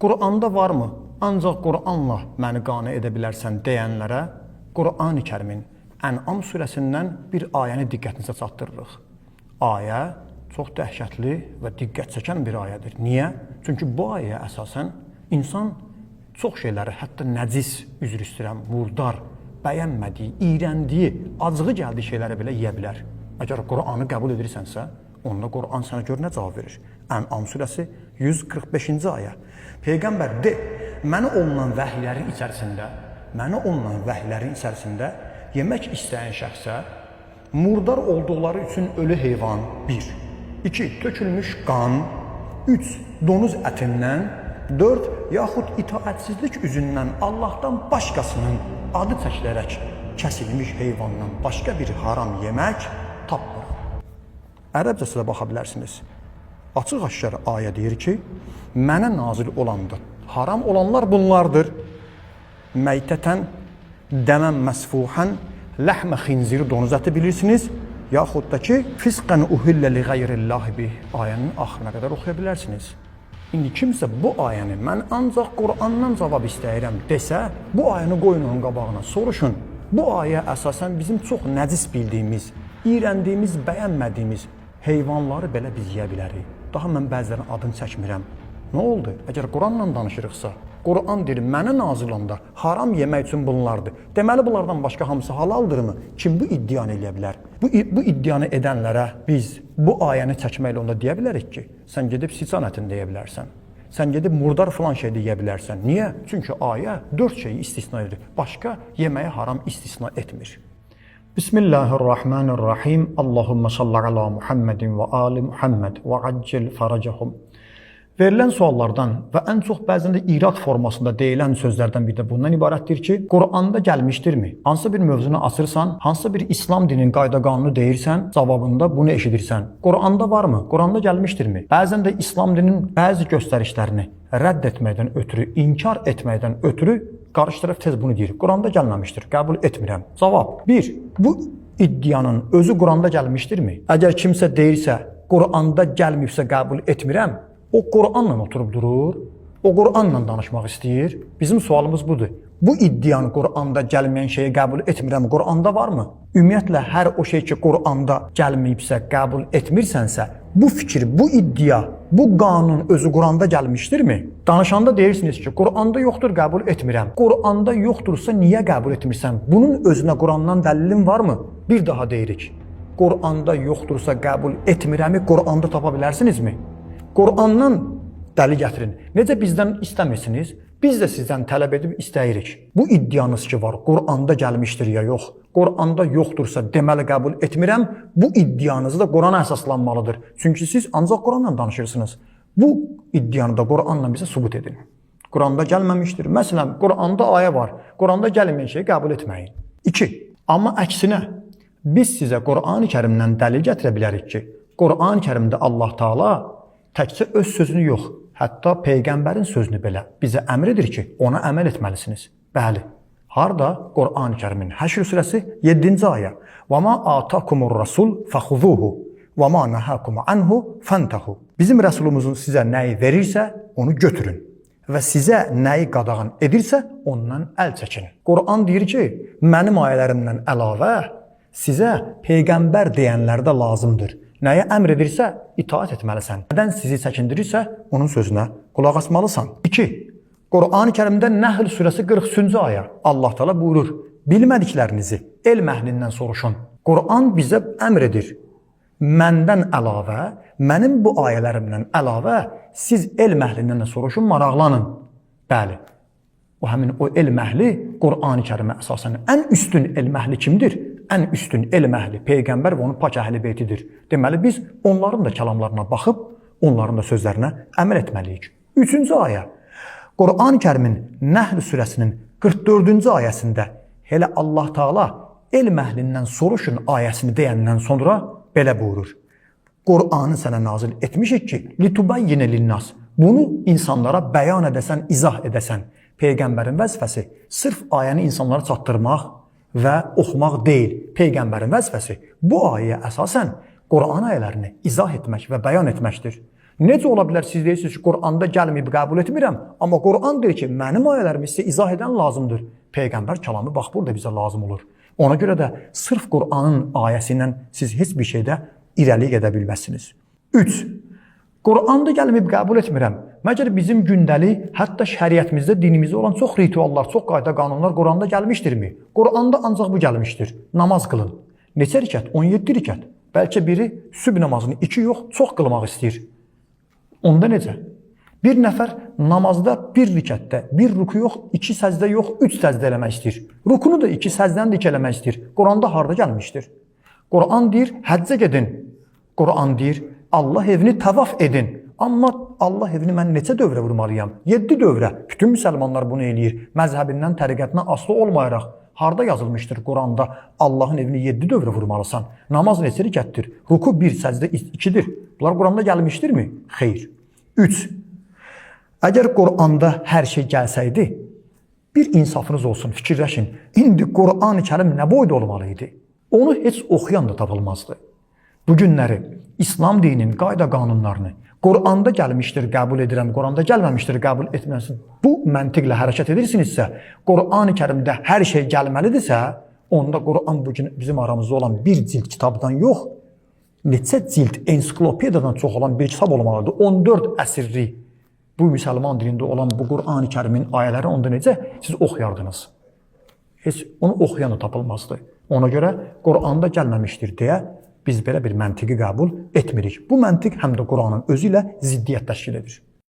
Quranda varmı? Ancaq Quranla məni qane edə bilərsən deyənlərə Qur'an-ı Kərimin Ən'am surəsindən bir ayəni diqqətinizə çatdırırıq. Ayə çox dəhşətli və diqqət çəkən bir ayədir. Niyə? Çünki bu ayəyə əsasən insan çox şeyləri, hətta nəcis, üzr istəyirəm, murdar, bəyənmədiyi, iyrəndiyi, acığı gəldiyi şeyləri belə yeyə bilər. Əgər Qur'anı qəbul edirsənsə, onda Qur'an sənə gör nə cavab verir. Ən'am surəsi 145-ci ayə. Peyğəmbər de, mənə olunan vəhiylərin içərisində yemək istəyən şəxsə murdar olduqları üçün ölü heyvan 1, 2, tökülmüş qan, 3, donuz ətindən, 4, yaxud itaətsizlik üzündən Allahdan başqasının adı çəkilərək kəsilmiş heyvandan başqa bir haram yemək tapmır. Ərəbcəsi də baxa bilərsiniz. Açıq-aşkar ayə deyir ki, mənə nazil olandır. Haram olanlar bunlardır. Məytətən, dəmən məsfuhən, ləhmə xinziri donuz əti bilirsiniz. Yaxud da ki, fisqən uhillə li qeyrillahi bih ayənin axırına qədər oxuya bilərsiniz. İndi kimsə bu ayəni mən ancaq Qur'andan cavab istəyirəm desə, bu ayəni qoyun onun qabağına, soruşun. Bu ayə əsasən bizim çox nəcis bildiyimiz, iyrəndiyimiz, bəyənmədiyimiz heyvanları belə biz yeyə bilərik. Daha mən bəzilərinin adını çəkmirəm. Nə oldu? Əgər Quranla danışırıqsa, Quran deyir, mənə nazil olanda haram yemək üçün bunlardır. Deməli, bunlardan başqa hamısı halaldırmı? Kim bu iddianı eləyə bilər? Bu iddianı edənlərə biz bu ayəni çəkməklə onda deyə bilərik ki, sən gedib siçan ətini deyə bilərsən. Sən gedib murdar filan şey deyə bilərsən. Niyə? Çünki ayə 4 şeyi istisna edir. Başqa yeməyə haram istisna etmir. Bismillahirrahmanirrahim. Allahumma salli ala Muhammedin və ali Muhammed və accil faracahum. Verilən suallardan və ən çox bəzən də irad formasında deyilən sözlərdən biri də bundan ibarətdir ki, Quranda gəlmişdirmi? Hansısa bir mövzunu açırsan, hansısa bir İslam dininin qayda-qanunu deyirsən, cavabında bunu eşidirsən. Quranda varmı? Quranda gəlmişdirmi? Bəzən də İslam dininin bəzi göstərişlərini rədd etməkdən ötürü, inkar etməkdən ötürü qarşı tərəf tez bunu deyir. Quranda gəlməmişdir, qəbul etmirəm. Cavab 1. Bu iddianın özü Quranda gəlmişdirmi? Əgər kimsə deyirsə, Quranda gəlməyibsə qəbul etmirəm, o Qur'anla oturub durur, o Qur'anla danışmaq istəyir. Bizim sualımız budur. Bu iddianı Qur'anda gəlməyən şeyi qəbul etmirəm, Qur'anda varmı? Ümumiyyətlə, hər o şey ki, Qur'anda gəlməyibsə, qəbul etmirsənsə, bu fikir, bu iddia, bu qanun özü Qur'anda gəlmişdirmi? Danışanda deyirsiniz ki, Qur'anda yoxdur, qəbul etmirəm. Qur'anda yoxdursa, niyə qəbul etmirsən? Bunun özünə Qur'andan dəlilin varmı? Bir daha deyirik. Qur'anda yoxdursa, qəbul etmirəmi Qur'anda tapa bilərsinizmi? Qur'andan dəlil gətirin. Necə bizdən istəmirsiniz? Biz də sizdən tələb edib istəyirik. Bu iddianız ki var, Qur'anda gəlmişdir ya yox. Qur'anda yoxdursa deməli qəbul etmirəm. Bu iddianızı da Qur'ana əsaslanmalıdır. Çünki siz ancaq Qur'anla danışırsınız. Bu iddianı da Qur'anla bizə sübut edin. Qur'anda gəlməmişdir. Məsələn, Qur'anda ayə var. Qur'anda gəlməyən şeyi qəbul etməyin. 2. Amma əksinə, biz sizə Qur'an-ı Kərimdən dəlil gətirə bilərik ki, Qur'an-ı Kərimdə Allah Taala təkcə öz sözünü yox, hətta Peyğəmbərin sözünü belə bizə əmr edir ki, ona əməl etməlisiniz. Bəli. Harda? Qur'an-ı Kərimin Həşr surəsi 7-ci ayə. Və ma atakumur rasul fəxuzuhu və ma nahakum anhu fantahu. Bizim rəsulumuzun sizə nəyi verirsə, onu götürün və sizə nəyi qadağan edirsə, ondan əl çəkin. Qur'an deyir ki, mənim ayələrimdən əlavə sizə Peyğəmbər deyənlər də lazımdır. Nəyə əmr edirsə, itaat etməlisən. Nədən sizi çəkindirirsə, onun sözünə qulaq asmalısan. 2. Qur'an-ı Kərimdə Nəhl surəsi 43-cü ayə. Allah Teala buyurur, bilmədiklərinizi elm əhlindən soruşun. Qur'an bizə əmr edir. Məndən əlavə, mənim bu ayələrimdən əlavə, siz elm əhlindən də soruşun, maraqlanın. Bəli. O həmin o elm əhli Qur'an-ı Kərimə əsasən ən üstün elm əhli kimdir? Ən üstün elm əhli Peyğəmbər və onun pak əhli beytidir. Deməli, biz onların da kəlamlarına baxıb, onların da sözlərinə əməl etməliyik. 3-cü ayə. Qur'an-ı Kərimin Nəhl surəsinin 44-cü ayəsində elə Allah Taala elm əhlindən soruşun ayəsini deyəndən sonra belə buyurur. Qur'anı sənə nazil etmişik ki, litubayyinə linnas. Bunu insanlara bəyan edəsən, izah edəsən. Peyğəmbərin vəzifəsi sırf ayəni insanlara çatdırmaq və oxumaq deyil. Peyğəmbərin vəzifəsi bu ayəyə əsasən Qur'an ayələrini izah etmək və bəyan etməkdir. Necə ola bilər siz deyirsiniz ki, Quranda gəlməyib qəbul etmirəm, amma Quran deyir ki, mənim ayələrimi sizə izah edən lazımdır. Peyğəmbər kəlamı bax burada bizə lazım olur. Ona görə də sırf Quranın ayəsi ilə siz heç bir şeydə irəli gedə bilməzsiniz. 3. Quranda gəlməyib qəbul etmirəm. Məgər bizim gündəlik, hətta şəriətimizdə, dinimizdə olan çox rituallar, çox qayda qanunlar Quranda gəlmişdirmi? Quranda ancaq bu gəlmişdir. Namaz qılın. Neçə rükət? 17 rükət. Bəlkə biri sübh namazını 2 yox, çox qılmaq istəyir. Onda necə? Bir nəfər namazda bir rükətdə, bir ruku yox, 2 səzdə yox, 3 səzdə eləmək istəyir. Rukunu da 2 səzdəni də eləmək istəyir. Quranda harda gəlmişdir? Quran deyir, həccə gedin. Quran deyir, Allah evini təvaf edin. Amma Allah evini mən neçə dövrə vurmalıyam? 7 dövrə. Bütün müsəlmanlar bunu eləyir. Məzhəbindən, təriqətindən asılı olmayaraq. Harda yazılmışdır Quranda Allahın evini 7 dövrə vurmalısan? Namaz neçə rükətdir? Ruku 1, səcdə 2-dir. Bunlar Quranda gəlmişdirmi? Xeyr. 3. Əgər Quranda hər şey gəlsəydi, bir insafınız olsun, fikirləşin. İndi Quran-ı Kərim nə boyda olmalıydı? Onu heç oxuyan da tapılmazdı. Bu günləri İslam dininin qayda qanunlarını Quranda gəlmişdir, qəbul edirəm, Quranda gəlməmişdir, qəbul etməsin. Bu məntiqlə hərəkət edirsinizsə, Quran-ı Kərimdə hər şey gəlməlidirsə, onda Quran bugün bizim aramızda olan bir cild kitabdan yox, neçə cild ensiklopediyadan çox olan bir kitab olmalıdır. 14 əsrlik bu müsəlman dilində olan bu Quran-ı Kərimin ayələri onda necə siz oxuyardınız? Heç onu oxuyan da tapılmazdı. Ona görə Quranda gəlməmişdir deyə biz belə bir məntiqi qəbul etmirik. Bu məntiq həm də Quranın özü ilə ziddiyyət təşkil edir.